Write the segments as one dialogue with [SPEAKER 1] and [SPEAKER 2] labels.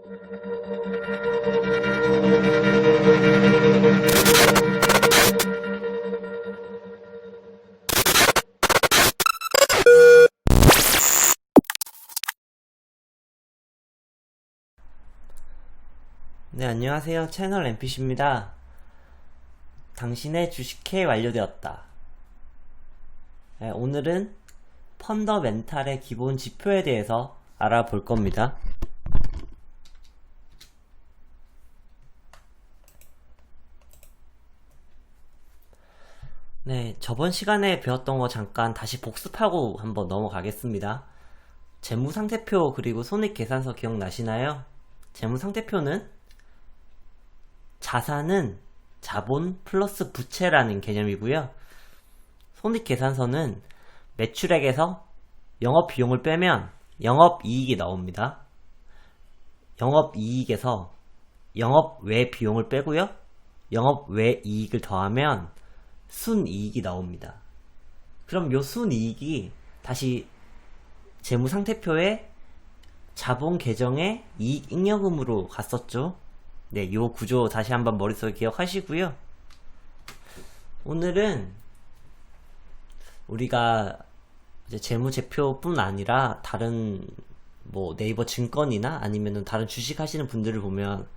[SPEAKER 1] 네, 안녕하세요. 채널 NPC입니다. 당신의 주식회 완료되었다. 네, 오늘은 펀더멘탈의 기본 지표에 대해서 알아볼 겁니다. 네, 저번 시간에 배웠던 거 잠깐 다시 복습하고 한번 넘어가겠습니다. 재무상태표 그리고 손익계산서 기억나시나요? 재무상태표는 자산은 자본 플러스 부채라는 개념이고요. 손익계산서는 매출액에서 영업비용을 빼면 영업이익이 나옵니다. 영업이익에서 영업외 비용을 빼고요. 영업외 이익을 더하면 순이익이 나옵니다. 그럼 요 순이익이 다시 재무상태표의 자본 계정의 이익잉여금으로 갔었죠. 네, 요 구조 다시 한번 머릿속에 기억하시고요. 오늘은 우리가 이제 재무제표뿐 아니라 다른 뭐 네이버 증권이나 아니면은 다른 주식 하시는 분들을 보면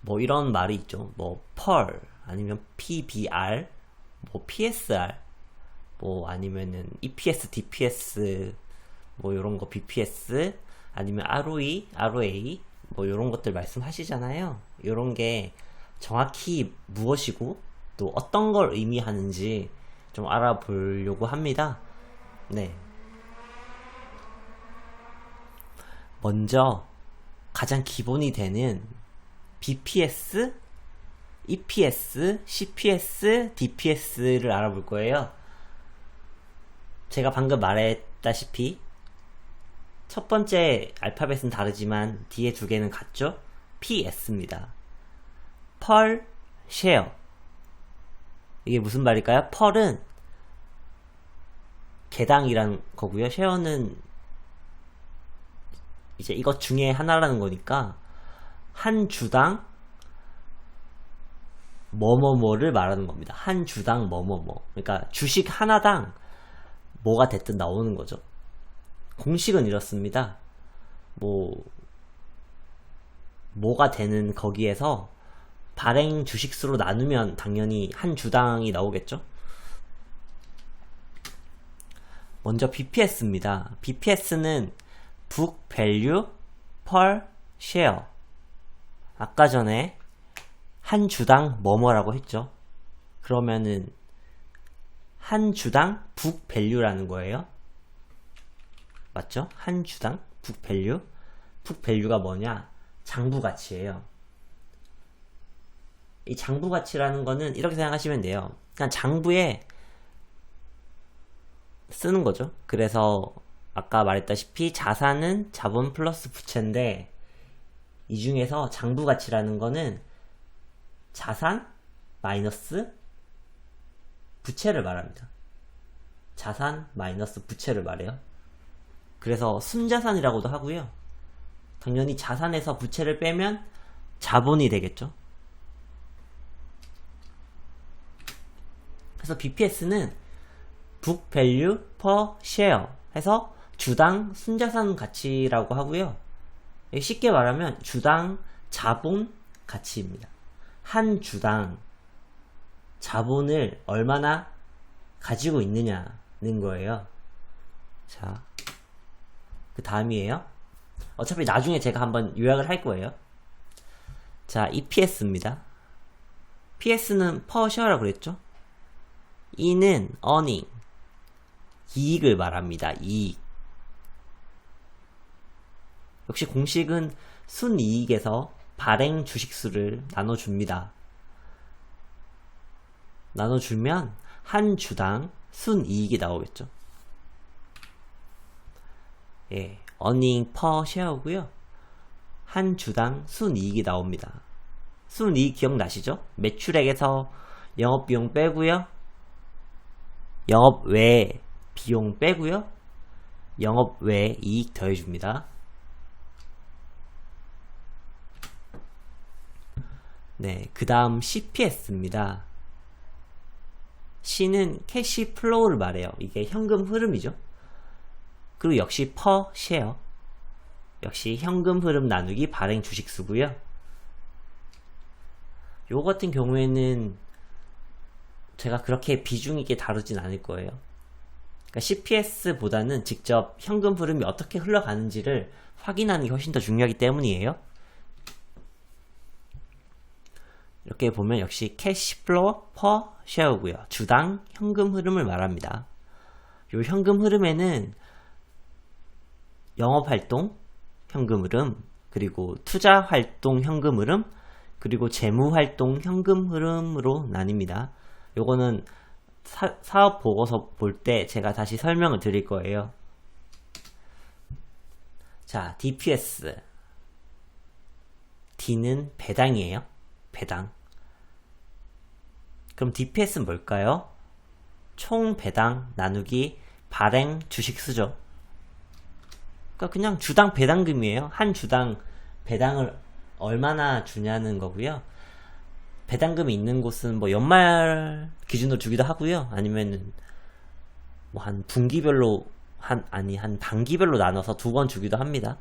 [SPEAKER 1] 뭐 이런 말이 있죠. 뭐 펄 아니면 PBR 뭐 PSR 뭐 아니면은 EPS, DPS 뭐 요런 거 BPS 아니면 ROE, ROA 뭐 요런 것들 말씀하시잖아요. 요런 게 정확히 무엇이고 또 어떤 걸 의미하는지 좀 알아보려고 합니다. 네. 먼저 가장 기본이 되는 BPS, EPS, CPS, DPS를 알아볼 거예요. 제가 방금 말했다시피 첫 번째 알파벳은 다르지만 뒤에 두 개는 같죠? PS입니다. per share. 이게 무슨 말일까요? per은 개당이란 거고요. share는 이제 이것 중에 하나라는 거니까 한 주당 뭐뭐뭐를 말하는 겁니다. 한 주당 뭐뭐뭐. 그러니까 주식 하나당 뭐가 됐든 나오는 거죠. 공식은 이렇습니다. 뭐가 되는 거기에서 발행 주식수로 나누면 당연히 한 주당이 나오겠죠. 먼저 BPS입니다. BPS는 Book Value Per Share. 아까 전에 한 주당 뭐뭐라고 했죠. 그러면은 한 주당 Book Value라는 거예요. 맞죠? 한 주당 book value. book value가 뭐냐? 장부 가치예요. 이 장부 가치라는 거는 이렇게 생각하시면 돼요. 그냥 장부에 쓰는 거죠. 그래서 아까 말했다시피 자산은 자본 플러스 부채인데 이 중에서 장부 가치라는 거는 자산 마이너스 부채를 말합니다. 자산 마이너스 부채를 말해요. 그래서 순자산이라고도 하고요. 당연히 자산에서 부채를 빼면 자본이 되겠죠. 그래서 BPS는 Book Value Per Share 해서 주당 순자산 가치라고 하고요. 쉽게 말하면 주당 자본 가치입니다. 한 주당 자본을 얼마나 가지고 있느냐는 거예요. 자, 그 다음이에요. 어차피 나중에 제가 한번 요약을 할 거예요. 자, EPS입니다. PS는 per share라고 그랬죠? E는 earning, 이익을 말합니다. 이익. 역시 공식은 순이익에서 발행 주식수를 나눠줍니다. 나눠주면 한 주당 순이익이 나오겠죠. 예, earning per share고요. 한 주당 순이익이 나옵니다. 순이익 기억나시죠? 매출액에서 영업비용 빼고요. 영업외 비용 빼고요. 영업외 이익 더해줍니다. 네, 그 다음 CPS입니다. C는 캐시 플로우를 말해요. 이게 현금 흐름이죠. 그리고 역시 per share. 역시 현금 흐름 나누기 발행 주식수고요. 요 같은 경우에는 제가 그렇게 비중 있게 다루진 않을 거예요. 그러니까 CPS보다는 직접 현금 흐름이 어떻게 흘러가는지를 확인하는 게 훨씬 더 중요하기 때문이에요. 이렇게 보면 역시 캐시 플로우 per share고요. 주당 현금 흐름을 말합니다. 요 현금 흐름에는 영업활동 현금 흐름, 그리고 투자활동 현금 흐름, 그리고 재무활동 현금 흐름으로 나뉩니다. 요거는 사업 보고서 볼 때 제가 다시 설명을 드릴 거예요. 자, DPS. D는 배당이에요. 배당. 그럼 DPS는 뭘까요? 총 배당 나누기 발행 주식수죠. 그러니까 그냥 주당 배당금이에요. 한 주당 배당을 얼마나 주냐는 거고요. 배당금이 있는 곳은 뭐 연말 기준으로 주기도 하고요. 아니면은 뭐 한 분기별로 한 단기별로 나눠서 2번 주기도 합니다.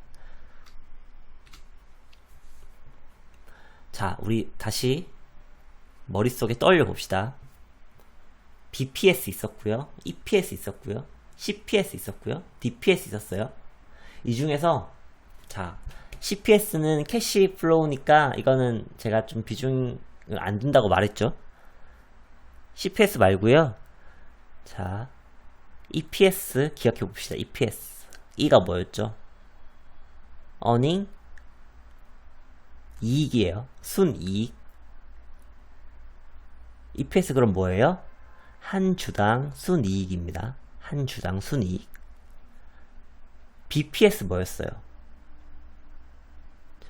[SPEAKER 1] 자, 우리 다시 머릿속에 떠올려 봅시다. BPS 있었고요. EPS 있었고요. CPS 있었고요. DPS 있었어요. 이 중에서 자, CPS는 캐시 플로우니까 이거는 제가 좀 비중을 안 둔다고 말했죠. CPS 말고요. 자, EPS 기억해 봅시다. EPS. E가 뭐였죠? earning 이익이에요. 순이익. EPS 그럼 뭐예요? 한 주당 순이익입니다. 한 주당 순이익. BPS 뭐였어요?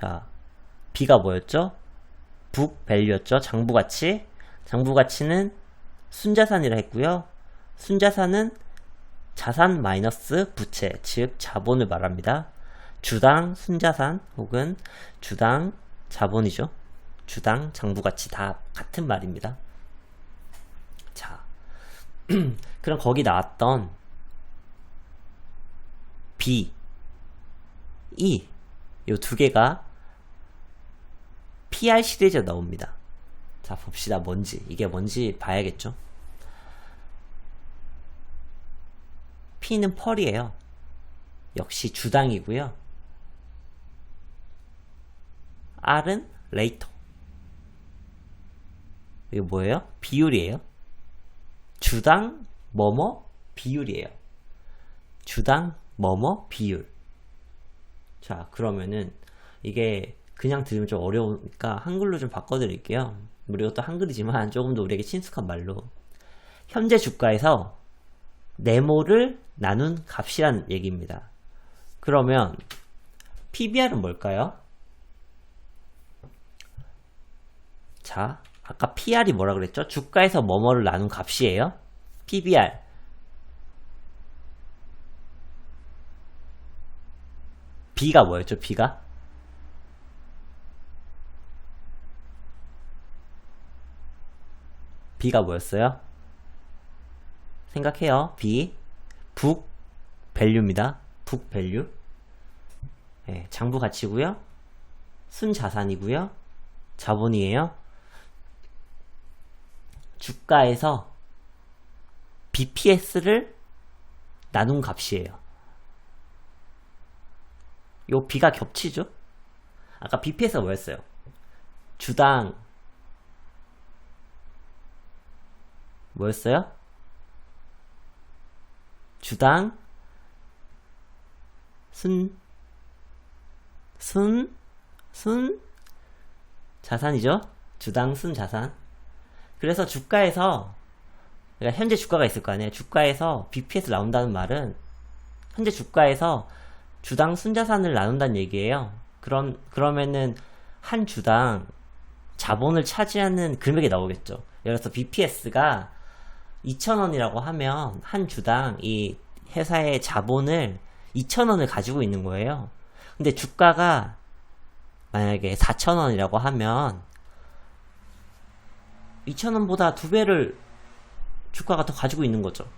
[SPEAKER 1] 자, B가 뭐였죠? 북 밸류였죠. 장부가치. 장부가치는 순자산이라 했고요. 순자산은 자산 마이너스 부채, 즉 자본을 말합니다. 주당 순자산 혹은 주당 자본이죠. 주당 장부가치 다 같은 말입니다. 자, 그럼 거기 나왔던 B, E 이 두 개가 PR 시리즈에 나옵니다. 자, 봅시다. 뭔지. 이게 뭔지 봐야겠죠. P는 펄이에요. 역시 주당이고요. R은 레이터. 이게 뭐예요? 비율이에요. 주당 뭐뭐 비율이에요. 주당 뭐뭐 비율. 자, 그러면은 이게 그냥 들으면 좀 어려우니까 한글로 좀 바꿔드릴게요. 우리가 또 한글이지만 조금 더 우리에게 친숙한 말로. 현재 주가에서 네모를 나눈 값이란 얘기입니다. 그러면 PBR은 뭘까요? 자, 아까 PR이 뭐라 그랬죠? 주가에서 뭐뭐를 나눈 값이에요. PBR. B가 뭐였죠? B가? B가 뭐였어요? 생각해요. B. 북 밸류입니다. 북 밸류. 네, 장부 가치고요. 순자산이고요. 자본이에요. 주가에서 BPS를 나눈 값이에요. 요 B가 겹치죠? 아까 BPS가 뭐였어요? 주당 뭐였어요? 주당 순 자산이죠? 주당 순 자산. 그래서 주가에서 그러니까 현재 주가가 있을 거 아니에요. 주가에서 BPS 나온다는 말은 현재 주가에서 주당 순자산을 나눈다는 얘기예요. 그러면은 한 주당 자본을 차지하는 금액이 나오겠죠. 예를 들어서 BPS가 2,000원이라고 하면 한 주당 이 회사의 자본을 2,000원을 가지고 있는 거예요. 근데 주가가 만약에 4,000원이라고 하면 2,000원보다 2배를 주가가 더 가지고 있는 거죠.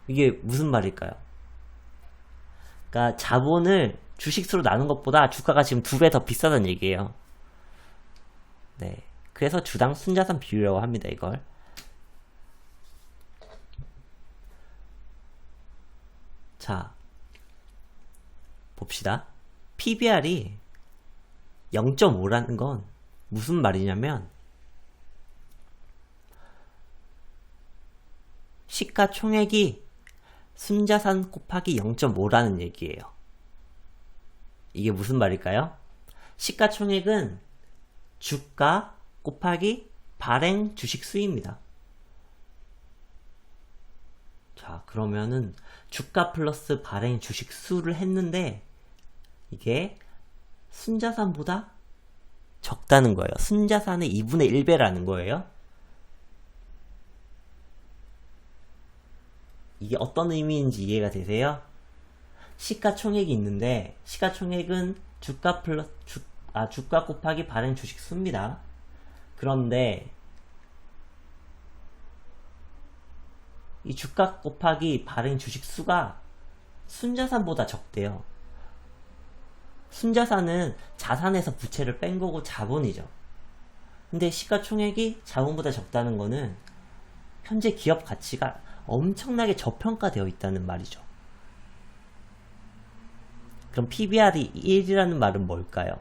[SPEAKER 1] 이게 무슨 말일까요? 그러니까 자본을 주식수로 나눈 것보다 주가가 지금 2배 더 비싸다는 얘기예요. 네. 그래서 주당 순자산 비율이라고 합니다, 이걸. 자, 봅시다. PBR이 0.5라는 건 무슨 말이냐면 시가총액이 순자산 곱하기 0.5라는 얘기예요. 이게 무슨 말일까요? 시가총액은 주가 곱하기 발행 주식 수입니다. 자, 그러면은 주가 플러스 발행 주식 수를 했는데 이게 순자산보다 적다는 거예요. 순자산의 2분의 1배라는 거예요. 이게 어떤 의미인지 이해가 되세요? 시가총액이 있는데 시가총액은 주가 플러스 주가 곱하기 발행 주식 수입니다. 그런데 이 주가 곱하기 발행 주식 수가 순자산보다 적대요. 순자산은 자산에서 부채를 뺀 거고 자본이죠. 근데 시가총액이 자본보다 적다는 거는 현재 기업 가치가 엄청나게 저평가되어 있다는 말이죠. 그럼 PBR이 1이라는 말은 뭘까요?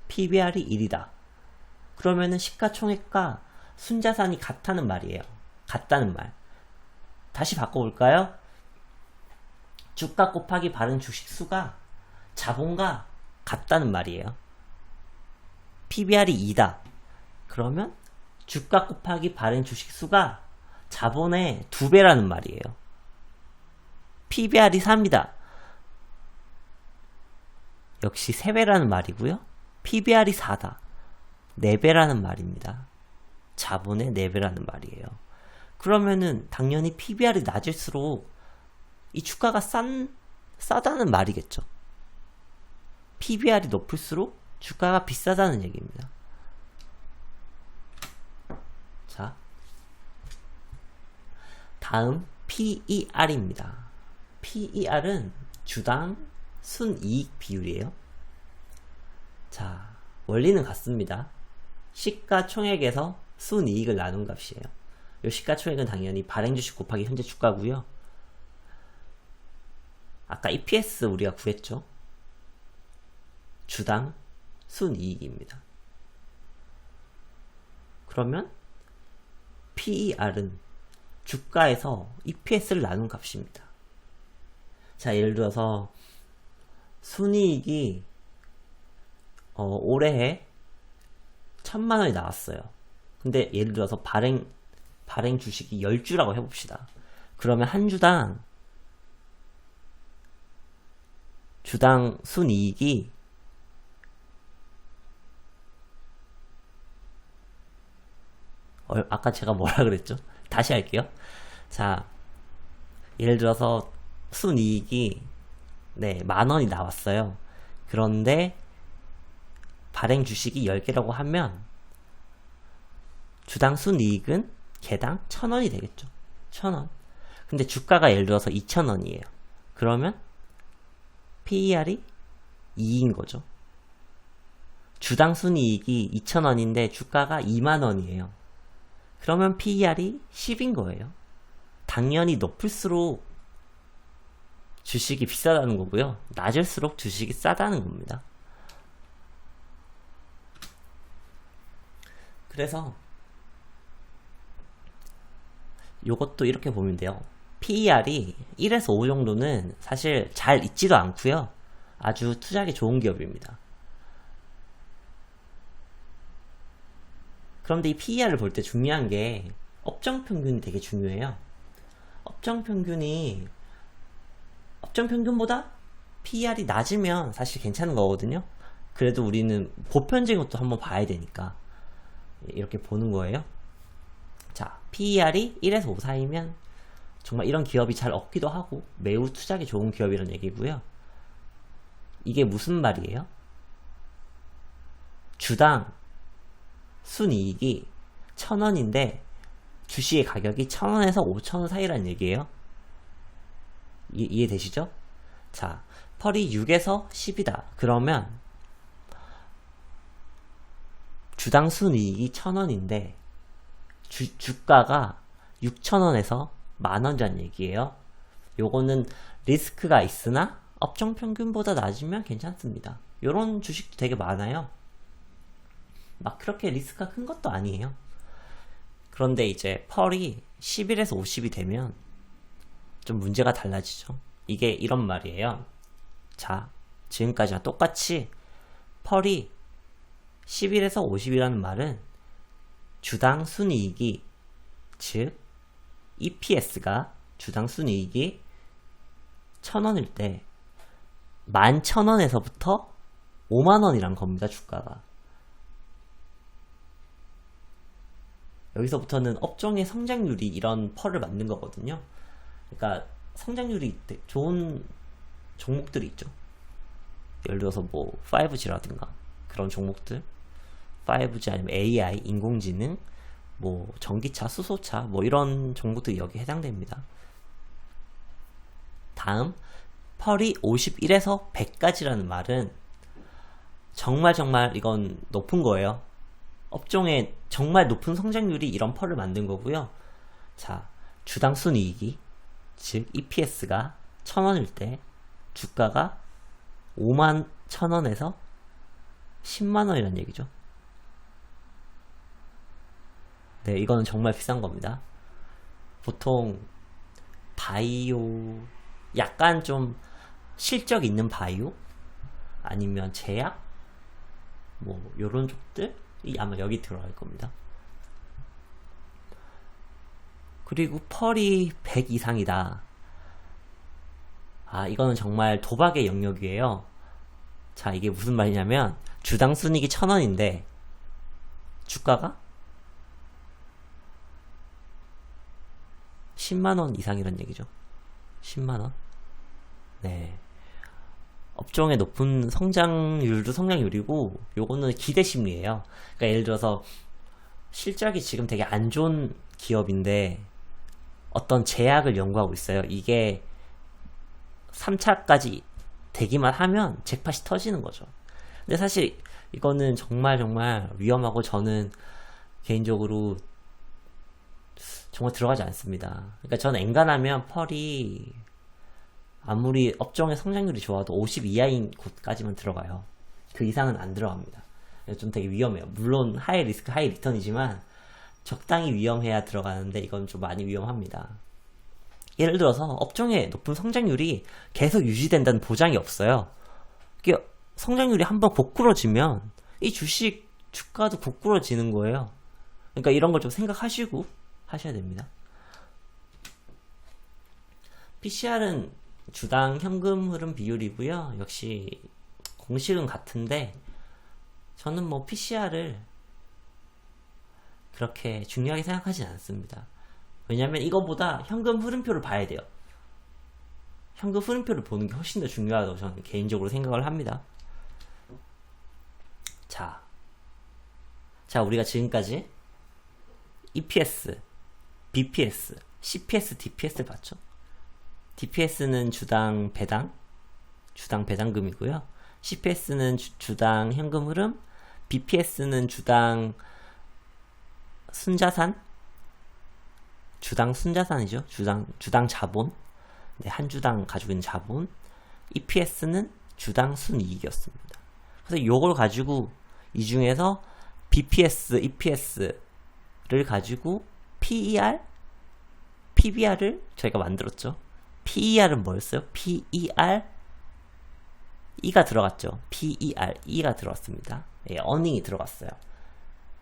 [SPEAKER 1] PBR이 1이다. 그러면은 시가총액과 순자산이 같다는 말이에요. 같다는 말. 다시 바꿔볼까요? 주가 곱하기 발행 주식 수가 자본과 같다는 말이에요. PBR이 2다. 그러면 주가 곱하기 발행 주식 수가 자본의 2배라는 말이에요. PBR이 3이다. 역시 3배라는 말이고요. PBR이 4다. 4배라는 말입니다. 자본의 4배라는 말이에요. 그러면은 당연히 PBR이 낮을수록 이 주가가 싸다는 말이겠죠. PBR이 높을수록 주가가 비싸다는 얘기입니다. 자, 다음 PER입니다. PER은 주당 순이익 비율이에요. 자, 원리는 같습니다. 시가총액에서 순이익을 나눈 값이에요. 이 시가총액은 당연히 발행주식 곱하기 현재 주가고요. 아까 EPS 우리가 구했죠. 주당 순이익입니다. 그러면 PER은 주가에서 EPS를 나눈 값입니다. 자, 예를 들어서 순이익이 올해에 1,000만원이 나왔어요. 근데 예를 들어서 발행 주식이 10주라고 해봅시다. 그러면 한 주당 순이익이 아까 제가 뭐라 그랬죠? 다시 할게요. 자, 예를 들어서 순이익이 10,000원이 나왔어요. 그런데 발행 주식이 10개라고 하면 주당 순이익은 개당 1,000원이 되겠죠. 1,000원. 근데 주가가 예를 들어서 2,000원이에요. 그러면 PER이 2인 거죠. 주당 순이익이 2,000원인데 주가가 20,000원이에요. 그러면 PER이 10인 거예요. 당연히 높을수록 주식이 비싸다는 거고요. 낮을수록 주식이 싸다는 겁니다. 그래서 요것도 이렇게 보면 돼요. PER이 1에서 5 정도는 사실 잘 있지도 않고요. 아주 투자하기 좋은 기업입니다. 그런데 이 PER을 볼 때 중요한 게 업종평균이 되게 중요해요. 업종평균보다 PER이 낮으면 사실 괜찮은 거거든요. 그래도 우리는 보편적인 것도 한번 봐야 되니까 이렇게 보는 거예요. 자, PER이 1에서 5 사이면 정말 이런 기업이 잘 얻기도 하고 매우 투자하기 좋은 기업이라는 얘기고요. 이게 무슨 말이에요? 주당 순이익이 1,000원인데 주식의 가격이 1,000원에서 5,000원 사이란 얘기예요. 이해되시죠? 자, 펄이 6에서 10이다. 그러면 주당 순이익이 1,000원인데 주가가 6,000원에서 만원이란 얘기예요. 요거는 리스크가 있으나 업종 평균보다 낮으면 괜찮습니다. 요런 주식도 되게 많아요. 막 그렇게 리스크가 큰 것도 아니에요. 그런데 이제 펄이 11에서 50이 되면 좀 문제가 달라지죠. 이게 이런 말이에요. 자, 지금까지와 똑같이 펄이 11에서 50이라는 말은 주당 순이익이, 즉 EPS가 주당 순이익이 1,000원일 때 11,000원에서부터 5만원이란 겁니다. 주가가. 여기서부터는 업종의 성장률이 이런 펄을 만든 거거든요. 그러니까 성장률이 좋은 종목들이 있죠. 예를 들어서 뭐 5G라든가 그런 종목들, 5G 아니면 AI, 인공지능, 뭐 전기차, 수소차, 뭐 이런 종목들이 여기에 해당됩니다. 다음, 펄이 51에서 100까지라는 말은 정말 이건 높은 거예요. 업종의 정말 높은 성장률이 이런 펄을 만든 거고요. 자, 주당 순이익이, 즉 EPS가 1,000원일 때 주가가 51,000원에서 10만원이라는 얘기죠. 네, 이거는 정말 비싼 겁니다. 보통 바이오, 약간 좀 실적 있는 바이오, 아니면 제약, 뭐 요런 쪽들이 아마 여기 들어갈 겁니다. 그리고 펄이 100 이상이다. 아, 이거는 정말 도박의 영역이에요. 자, 이게 무슨 말이냐면 주당 순이익이 1,000원인데 주가가 10만원 이상이란 얘기죠. 10만원. 네. 업종의 높은 성장률도 성장률이고, 요거는 기대 심리예요. 그러니까 예를 들어서 실적이 지금 되게 안 좋은 기업인데 어떤 제약을 연구하고 있어요. 이게 3차까지 되기만 하면 잭팟이 터지는 거죠. 근데 사실 이거는 정말 위험하고, 저는 개인적으로 정말 들어가지 않습니다. 그러니까 저는 엔간하면 펄이 아무리 업종의 성장률이 좋아도 50 이하인 곳까지만 들어가요. 그 이상은 안 들어갑니다. 좀 되게 위험해요. 물론 하이 리스크 하이 리턴이지만 적당히 위험해야 들어가는데 이건 좀 많이 위험합니다. 예를 들어서 업종의 높은 성장률이 계속 유지된다는 보장이 없어요. 이게 성장률이 한번 고꾸러지면 이 주식 주가도 고꾸러지는 거예요. 그러니까 이런 걸 좀 생각하시고 하셔야 됩니다. PCR은 주당 현금 흐름 비율이고요. 역시 공식은 같은데 저는 뭐 PCR을 그렇게 중요하게 생각하진 않습니다. 왜냐면 이거보다 현금 흐름표를 봐야 돼요. 현금 흐름표를 보는 게 훨씬 더 중요하다고 저는 개인적으로 생각을 합니다. 자, 우리가 지금까지 EPS, BPS, CPS, DPS를 봤죠. DPS는 주당 배당금이고요. CPS는 주당 현금 흐름, BPS는 주당 순자산, 주당 순자산이죠. 주당 자본, 네, 한 주당 가지고 있는 자본. EPS는 주당 순이익이었습니다. 그래서 요걸 가지고 이 중에서 BPS, EPS를 가지고 PER, PBR을 저희가 만들었죠. PER은 뭐였어요? PER, E가 들어갔죠. PER, E가 들어갔습니다. 예, 어닝이 들어갔어요.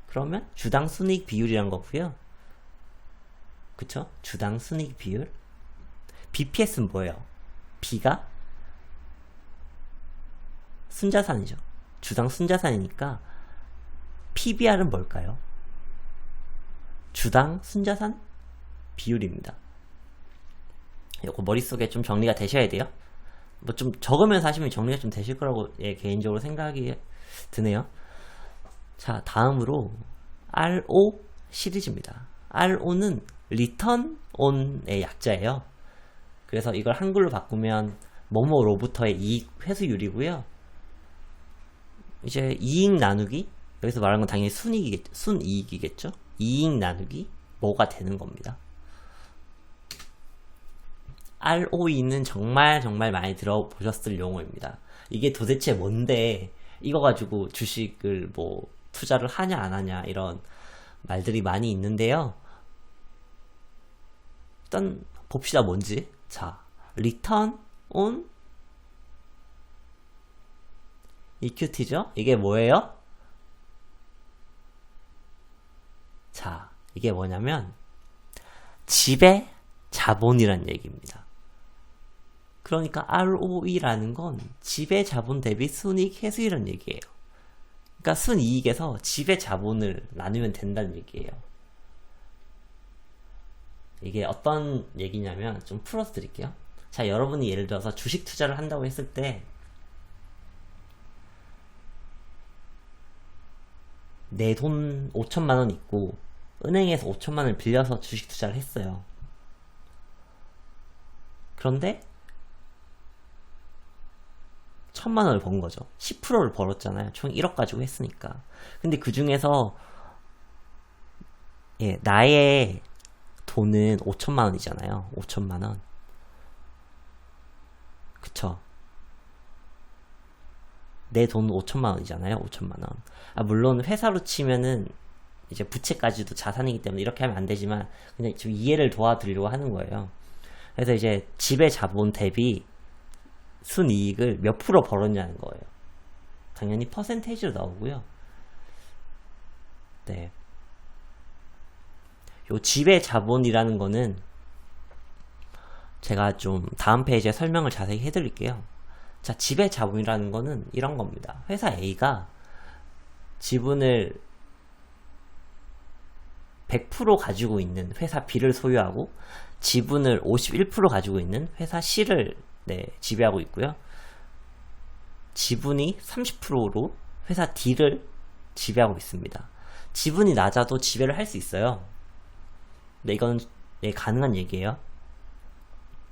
[SPEAKER 1] 그러면 주당 순이익 비율이란 거고요. 그쵸? 주당 순이익 비율. BPS는 뭐예요? B가 순자산이죠. 주당 순자산이니까 PBR은 뭘까요? 주당 순자산 비율입니다. 이거 머릿속에 좀 정리가 되셔야 돼요. 뭐 좀 적으면서 하시면 정리가 좀 되실 거라고 개인적으로 생각이 드네요. 자, 다음으로 RO 시리즈입니다. RO는 Return On의 약자예요. 그래서 이걸 한글로 바꾸면 뭐뭐로부터의 이익 회수율이고요. 이제 이익 나누기, 여기서 말하는 건 당연히 순이익이겠죠. 이익 나누기 뭐가 되는 겁니다. ROE는 정말 많이 들어보셨을 용어입니다. 이게 도대체 뭔데 이거 가지고 주식을 뭐 투자를 하냐 안 하냐 이런 말들이 많이 있는데요. 일단 봅시다. 뭔지. 자, Return on Equity죠? 이게 뭐예요? 자, 이게 뭐냐면 지배 자본이란 얘기입니다. 그러니까 ROE라는 건 지배 자본 대비 순이익 회수율이란 얘기예요. 그러니까 순이익에서 지배 자본을 나누면 된다는 얘기예요. 이게 어떤 얘기냐면 좀 풀어서 드릴게요. 자, 여러분이 예를 들어서 주식 투자를 한다고 했을 때 내 돈 5천만 원 있고 은행에서 5천만 원을 빌려서 주식 투자를 했어요. 그런데 1,000만 원을 번 거죠. 10%를 벌었잖아요. 총 1억 가지고 했으니까. 근데 그 중에서 나의 돈은 5천만 원이잖아요. 5천만 원. 그쵸? 내 돈은 5천만 원이잖아요. 5천만 원. 물론 회사로 치면은 이제 부채까지도 자산이기 때문에 이렇게 하면 안 되지만 그냥 좀 이해를 도와드리려고 하는 거예요. 그래서 이제 지배 자본 대비 순이익을 몇 프로 벌었냐는 거예요. 당연히 퍼센테이지로 나오고요. 네. 요 지배 자본이라는 거는 제가 좀 다음 페이지에 설명을 자세히 해드릴게요. 자, 지배 자본이라는 거는 이런 겁니다. 회사 A가 지분을 100% 가지고 있는 회사 B를 소유하고 지분을 51% 가지고 있는 회사 C를 지배하고 있고요. 지분이 30%로 회사 D를 지배하고 있습니다. 지분이 낮아도 지배를 할 수 있어요. 네, 이건 가능한 얘기예요.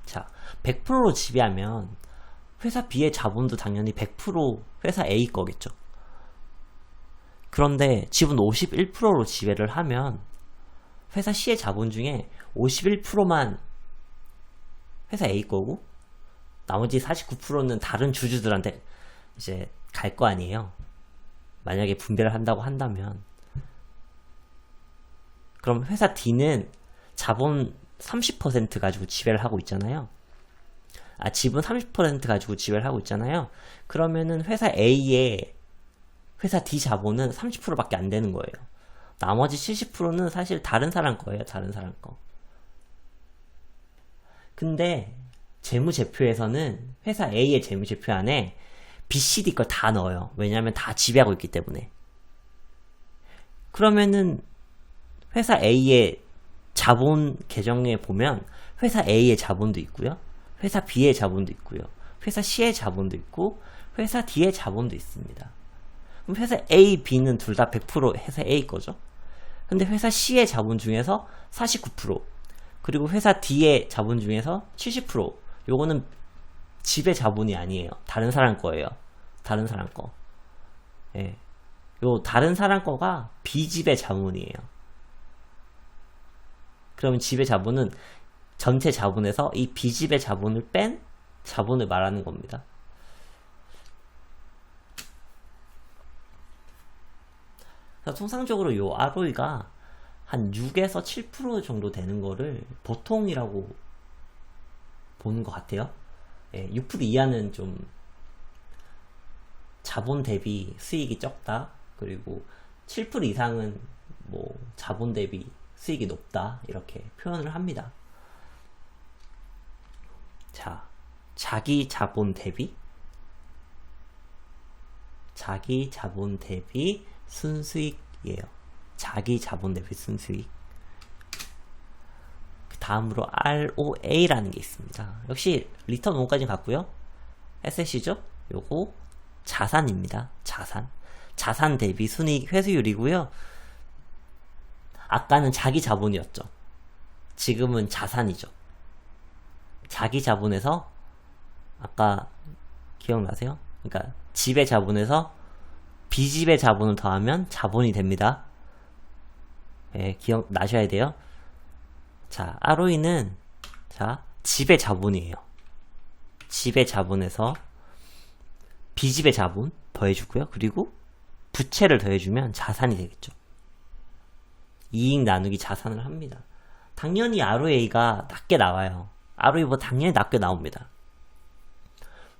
[SPEAKER 1] 자, 100%로 지배하면 회사 B의 자본도 당연히 100% 회사 A 거겠죠. 그런데 지분 51%로 지배를 하면 회사 C의 자본 중에 51%만 회사 A 거고 나머지 49%는 다른 주주들한테 이제 갈 거 아니에요. 만약에 분배를 한다고 한다면. 그럼 회사 D는 자본 30% 가지고 지배를 하고 있잖아요. 지분 30% 가지고 지배를 하고 있잖아요. 그러면은 회사 A의 회사 D 자본은 30%밖에 안 되는 거예요. 나머지 70%는 사실 다른 사람 거예요. 다른 사람 거. 근데 재무제표에서는 회사 A의 재무제표 안에 B, C, D 걸 다 넣어요. 왜냐하면 다 지배하고 있기 때문에. 그러면은 회사 A의 자본 계정에 보면 회사 A의 자본도 있고요. 회사 B의 자본도 있고요. 회사 C의 자본도 있고 회사 D의 자본도 있습니다. 그럼 회사 A, B는 둘 다 100% 회사 A 거죠. 근데 회사 C의 자본 중에서 49% 그리고 회사 D의 자본 중에서 70% 요거는 지배 자본이 아니에요. 다른 사람 거예요. 다른 사람 거. 예. 요 다른 사람 거가 비지배 자본이에요. 그러면 지배 자본은 전체 자본에서 이 비지배 자본을 뺀 자본을 말하는 겁니다. 통상적으로 요 ROE가 한 6에서 7% 정도 되는 거를 보통이라고 보는 것 같아요. 6% 이하는 좀 자본 대비 수익이 적다. 그리고 7% 이상은 뭐 자본 대비 수익이 높다. 이렇게 표현을 합니다. 자, 자기 자본 대비 순수익이에요. 자기 자본 대비 순수익. 그 다음으로 ROA라는 게 있습니다. 역시 리턴 5까지 갔고요. SSC죠? 요거 자산입니다. 자산. 자산 대비 순이익 회수율이고요. 아까는 자기 자본이었죠. 지금은 자산이죠. 자기 자본에서 아까 기억나세요? 그러니까 집의 자본에서 B집의 자본을 더하면 자본이 됩니다. 예, 기억나셔야 돼요. 자, ROE는 자, 집의 자본이에요. 집의 자본에서 B집의 자본 더해주고요. 그리고 부채를 더해주면 자산이 되겠죠. 이익 나누기 자산을 합니다. 당연히 ROA가 낮게 나와요. ROE보다 당연히 낮게 나옵니다.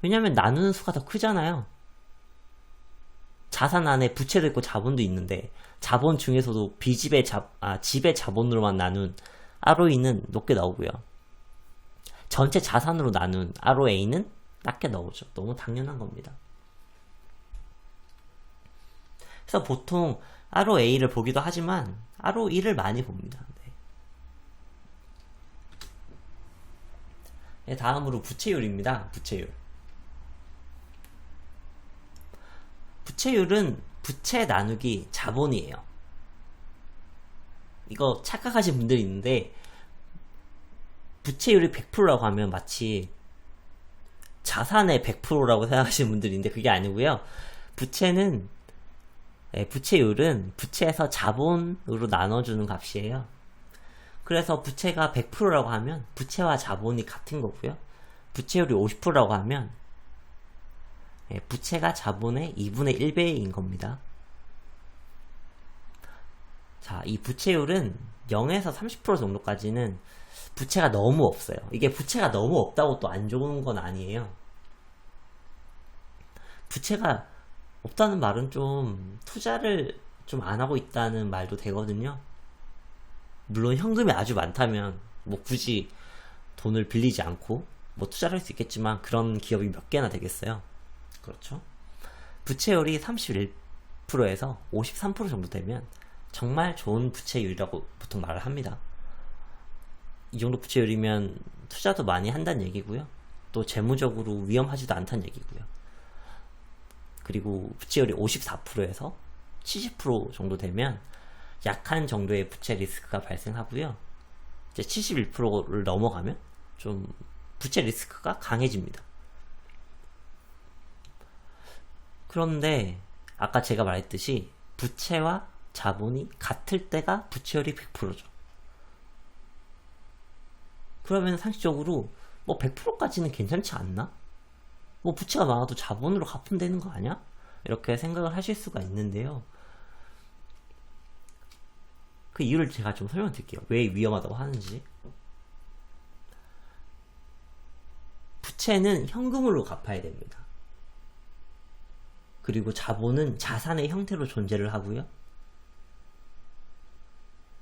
[SPEAKER 1] 왜냐면 나누는 수가 더 크잖아요. 자산 안에 부채도 있고 자본도 있는데 자본 중에서도 B집의 집의 자본으로만 나눈 ROE는 높게 나오고요. 전체 자산으로 나눈 ROA는 낮게 나오죠. 너무 당연한 겁니다. 그래서 보통 ROA를 보기도 하지만 ROE를 많이 봅니다. 네, 다음으로 부채율입니다. 부채율. 부채율은 부채 나누기 자본이에요. 이거 착각하신 분들이 있는데 부채율이 100%라고 하면 마치 자산의 100%라고 생각하시는 분들이 있는데 그게 아니고요. 부채율은 부채에서 자본으로 나눠주는 값이에요. 그래서 부채가 100%라고 하면 부채와 자본이 같은 거고요. 부채율이 50%라고 하면 부채가 자본의 2분의 1배인 겁니다. 자, 이 부채율은 0에서 30% 정도까지는 부채가 너무 없어요. 이게 부채가 너무 없다고 또 안 좋은 건 아니에요. 부채가 없다는 말은 좀 투자를 좀 안 하고 있다는 말도 되거든요. 물론 현금이 아주 많다면 뭐 굳이 돈을 빌리지 않고 뭐 투자를 할 수 있겠지만 그런 기업이 몇 개나 되겠어요. 그렇죠? 부채율이 31%에서 53% 정도 되면 정말 좋은 부채율이라고 보통 말을 합니다. 이 정도 부채율이면 투자도 많이 한다는 얘기고요. 또 재무적으로 위험하지도 않다는 얘기고요. 그리고 부채율이 54%에서 70% 정도 되면 약한 정도의 부채 리스크가 발생하고요. 이제 71%를 넘어가면 좀 부채 리스크가 강해집니다. 그런데 아까 제가 말했듯이 부채와 자본이 같을 때가 부채율이 100%죠. 그러면 상식적으로 뭐 100%까지는 괜찮지 않나? 뭐 부채가 많아도 자본으로 갚으면 되는 거 아니야? 이렇게 생각을 하실 수가 있는데요. 그 이유를 제가 좀 설명드릴게요. 왜 위험하다고 하는지. 부채는 현금으로 갚아야 됩니다. 그리고 자본은 자산의 형태로 존재를 하고요.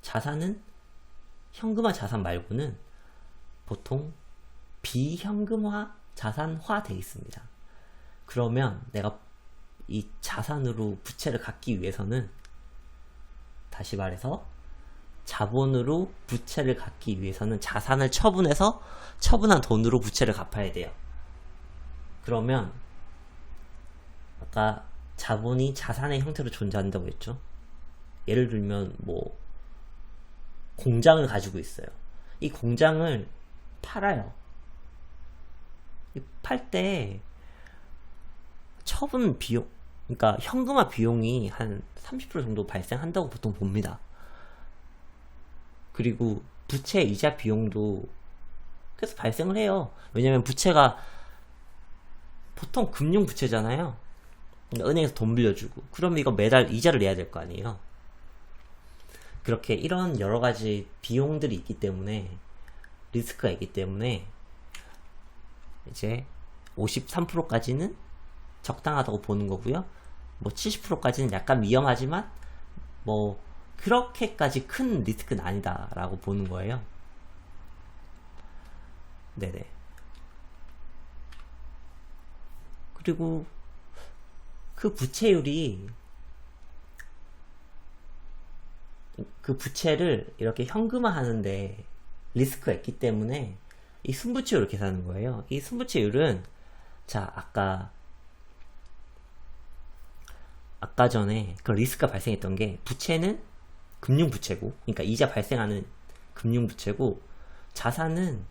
[SPEAKER 1] 자산은 현금화 자산 말고는 보통 비현금화 자산화 되어 있습니다. 그러면 내가 이 자산으로 부채를 갚기 위해서는 다시 말해서 자본으로 부채를 갚기 위해서는 자산을 처분해서 처분한 돈으로 부채를 갚아야 돼요. 그러면 아까 자본이 자산의 형태로 존재한다고 했죠. 예를 들면 뭐 공장을 가지고 있어요. 이 공장을 팔아요. 팔 때 처분 비용, 그러니까 현금화 비용이 한 30% 정도 발생한다고 보통 봅니다. 그리고 부채 이자 비용도 계속 발생을 해요. 왜냐면 부채가 보통 금융 부채잖아요. 그러니까 은행에서 돈 빌려주고 그러면 이거 매달 이자를 내야 될 거 아니에요. 그렇게 이런 여러 가지 비용들이 있기 때문에 리스크가 있기 때문에 이제 53%까지는 적당하다고 보는 거고요. 뭐 70%까지는 약간 위험하지만 뭐 그렇게까지 큰 리스크는 아니다 라고 보는 거예요. 네네. 그리고 그 부채율이 그 부채를 이렇게 현금화 하는데 리스크가 있기 때문에 이 순부채율을 계산하는 거예요. 이 순부채율은 자 아까 아까 전에 그 리스크가 발생했던 게 부채는 금융부채고, 그러니까 이자 발생하는 금융부채고, 자산은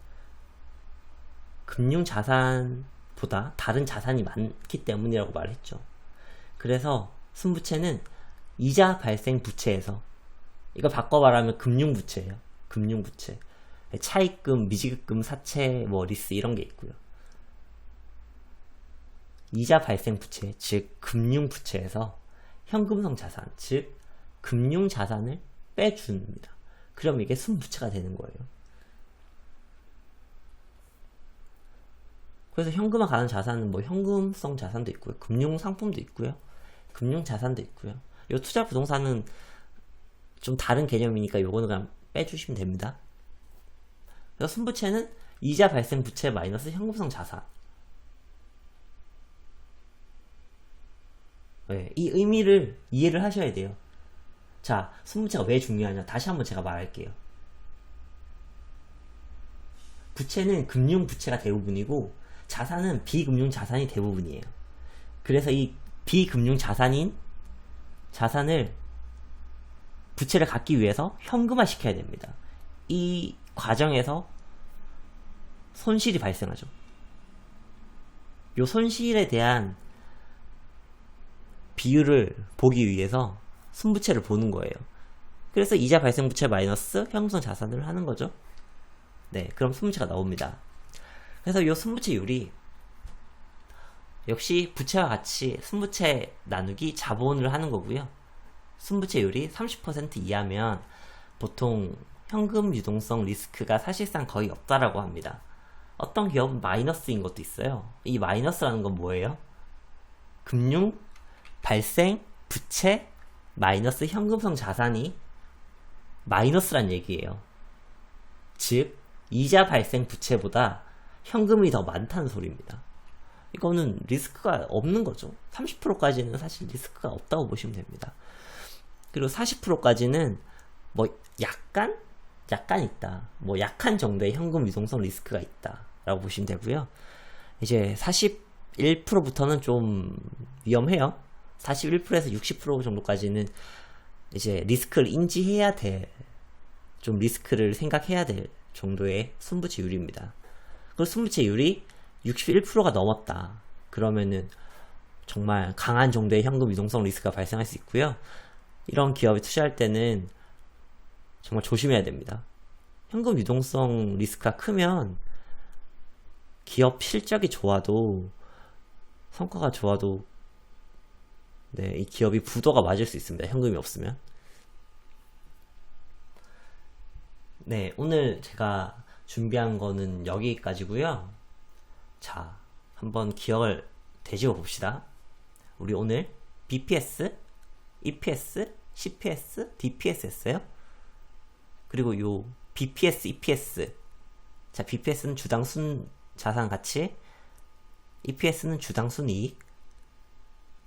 [SPEAKER 1] 금융자산보다 다른 자산이 많기 때문이라고 말했죠. 그래서 순부채는 이자 발생 부채에서, 이거 바꿔 말하면 금융부채예요. 금융부채. 차입금, 미지급금, 사채, 뭐 리스 이런 게 있고요. 이자 발생 부채, 즉 금융부채에서 현금성 자산, 즉 금융자산을 빼줍니다. 그럼 이게 순부채가 되는 거예요. 그래서 현금화 가는 자산은 뭐 현금성 자산도 있고요, 금융상품도 있고요, 금융자산도 있고요. 이 투자 부동산은 좀 다른 개념이니까 요거는 그냥 빼주시면 됩니다. 그래서 순부채는 이자 발생 부채 마이너스 현금성 자산. 네, 이 의미를 이해를 하셔야 돼요. 자, 순부채가 왜 중요하냐, 다시 한번 제가 말할게요. 부채는 금융부채가 대부분이고 자산은 비금융자산이 대부분이에요. 그래서 이 비금융자산인 자산을, 부채를 갚기 위해서 현금화 시켜야 됩니다. 이 과정에서 손실이 발생하죠. 이 손실에 대한 비율을 보기 위해서 순부채를 보는 거예요. 그래서 이자 발생 부채 마이너스 현금성 자산을 하는 거죠. 네, 그럼 순부채가 나옵니다. 그래서 이 순부채율이 역시 부채와 같이 순부채 나누기 자본을 하는 거고요. 순부채율이 30% 이하면 보통 현금 유동성 리스크가 사실상 거의 없다라고 합니다. 어떤 기업은 마이너스인 것도 있어요. 이 마이너스라는 건 뭐예요? 금융 발생 부채 마이너스 현금성 자산이 마이너스란 얘기예요. 즉 이자 발생 부채보다 현금이 더 많다는 소리입니다. 이거는 리스크가 없는 거죠. 30%까지는 사실 리스크가 없다고 보시면 됩니다. 그리고 40%까지는 뭐 약간 있다, 뭐 약한 정도의 현금 유동성 리스크가 있다 라고 보시면 되고요. 이제 41%부터는 좀 위험해요. 41%에서 60% 정도까지는 이제 리스크를 인지해야 될, 좀 리스크를 생각해야 될 정도의 순부채율입니다. 그리고 순부채율이 61%가 넘었다 그러면은 정말 강한 정도의 현금 유동성 리스크가 발생할 수 있고요. 이런 기업에 투자할 때는 정말 조심해야 됩니다. 현금 유동성 리스크가 크면 기업 실적이 좋아도, 성과가 좋아도, 네, 이 기업이 부도가 맞을 수 있습니다. 현금이 없으면. 네, 오늘 제가 준비한 거는 여기까지고요. 자, 한번 기억을 되짚어 봅시다. 우리 오늘 BPS, EPS, CPS, DPS 했어요. 그리고 요 BPS, EPS. 자, BPS는 주당 순 자산 가치, EPS는 주당 순이익.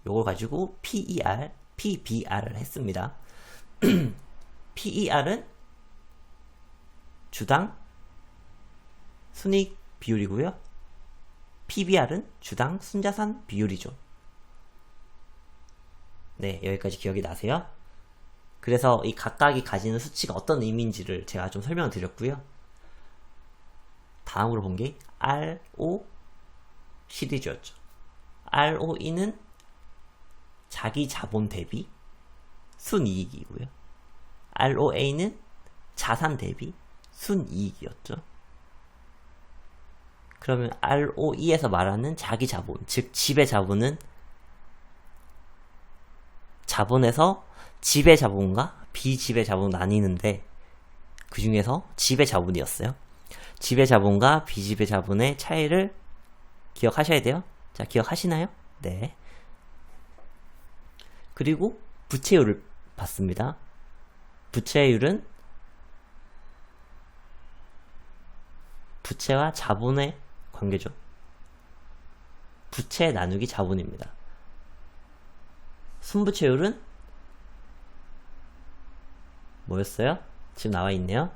[SPEAKER 1] 요걸 가지고 PER, PBR을 했습니다. PER은 주당 순이익 비율이고요. PBR은 주당 순자산 비율이죠. 네, 여기까지 기억이 나세요? 그래서 이 각각이 가지는 수치가 어떤 의미인지를 제가 좀 설명을 드렸고요. 다음으로 본 게 RO 시리즈였죠. ROE는 자기 자본 대비 순이익이고요. ROA는 자산 대비 순이익이었죠. 그러면 ROE에서 말하는 자기 자본, 즉 지배 자본은 자본에서 지배 자본과 비지배 자본 나뉘는데 그 중에서 지배 자본이었어요. 지배 자본과 비지배 자본의 차이를 기억하셔야 돼요. 자, 기억하시나요? 네. 그리고 부채율을 봤습니다. 부채율은 부채와 자본의 관계죠. 부채 나누기 자본입니다. 순부채율은 뭐였어요? 지금 나와 있네요.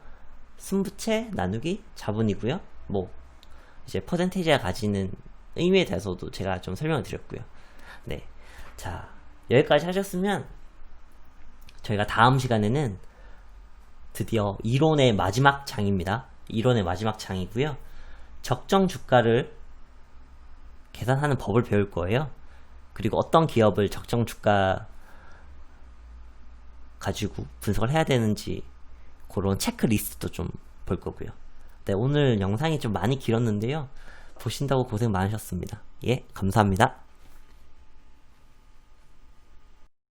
[SPEAKER 1] 순부채 나누기 자본이고요. 뭐 이제 퍼센테이지가 가지는 의미에 대해서도 제가 좀 설명을 드렸고요. 네, 자, 여기까지 하셨으면 저희가 다음 시간에는 드디어 이론의 마지막 장입니다. 이론의 마지막 장이고요. 적정 주가를 계산하는 법을 배울 거예요. 그리고 어떤 기업을 적정 주가 가지고 분석을 해야 되는지 그런 체크리스트도 좀 볼 거고요. 네, 오늘 영상이 좀 많이 길었는데요. 보신다고 고생 많으셨습니다. 예, 감사합니다.